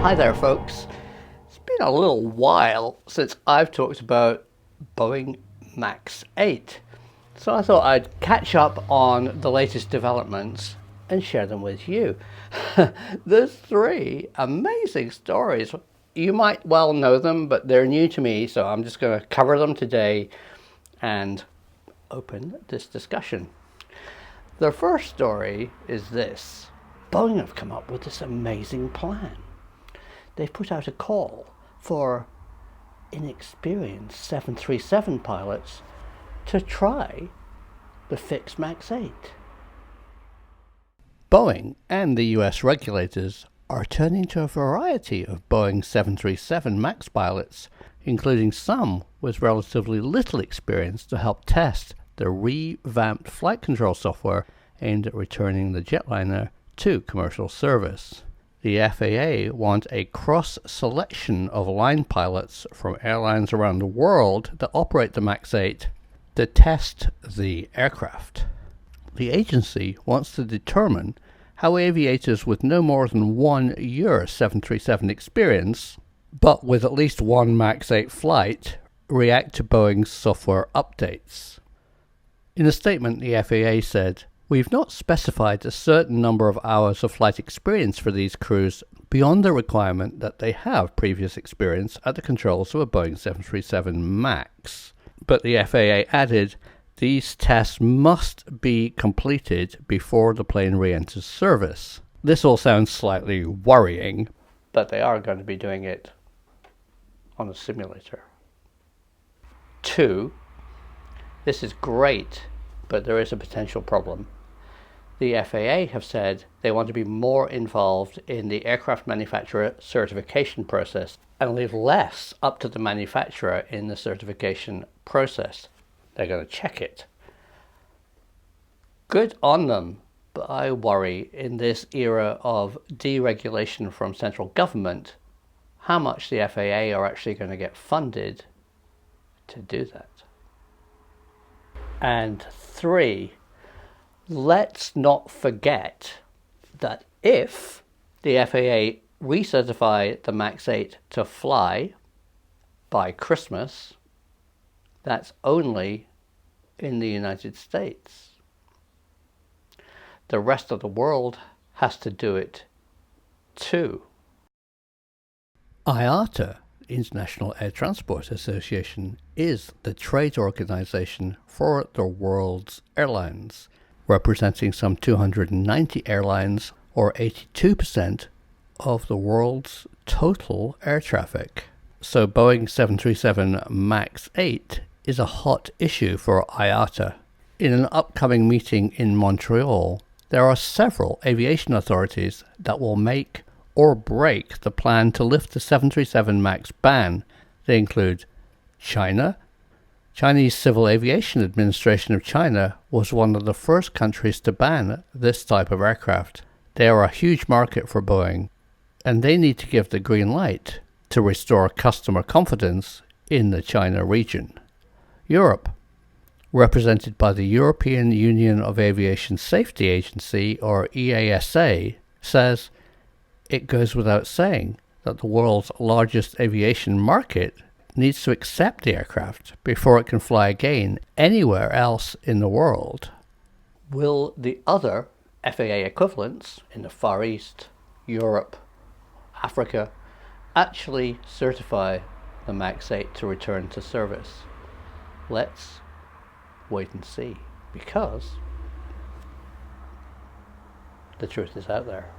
Hi there, folks. It's been a little while since I've talked about Boeing Max 8, so I thought I'd catch up on the latest developments and share them with you. There's three amazing stories. You might well know them, but they're new to me, so I'm just going to cover them today and open this discussion. The first story is this. Boeing have come up with this amazing plan. They've put out a call for inexperienced 737 pilots to try the fixed Max 8. Boeing and the US regulators are turning to a variety of Boeing 737 MAX pilots, including some with relatively little experience, to help test the revamped flight control software aimed at returning the jetliner to commercial service. The FAA want a cross-selection of line pilots from airlines around the world that operate the MAX 8 to test the aircraft. The agency wants to determine how aviators with no more than 1 year 737 experience, but with at least one MAX 8 flight, react to Boeing's software updates. In a statement, the FAA said, "We've not specified a certain number of hours of flight experience for these crews beyond the requirement that they have previous experience at the controls of a Boeing 737 MAX." But the FAA added, these tests must be completed before the plane re-enters service. This all sounds slightly worrying, but they are going to be doing it on a simulator. 2. This is great, but there is a potential problem. The FAA have said they want to be more involved in the aircraft manufacturer certification process and leave less up to the manufacturer in the certification process. They're going to check it. Good on them, but I worry in this era of deregulation from central government how much the FAA are actually going to get funded to do that. And 3, let's not forget that if the FAA recertify the MAX 8 to fly by Christmas, that's only in the United States. The rest of the world has to do it too. IATA, International Air Transport Association, is the trade organization for the world's airlines, representing some 290 airlines, or 82% of the world's total air traffic. So Boeing 737 MAX 8 is a hot issue for IATA. In an upcoming meeting in Montreal, there are several aviation authorities that will make or break the plan to lift the 737 MAX ban. They include China. Chinese Civil Aviation Administration of China was one of the first countries to ban this type of aircraft. They are a huge market for Boeing, and they need to give the green light to restore customer confidence in the China region. Europe, represented by the European Union of Aviation Safety Agency, or EASA, says it goes without saying that the world's largest aviation market needs to accept the aircraft before it can fly again anywhere else in the world. Will the other FAA equivalents in the Far East, Europe, Africa, actually certify the MAX 8 to return to service? Let's wait and see, because the truth is out there.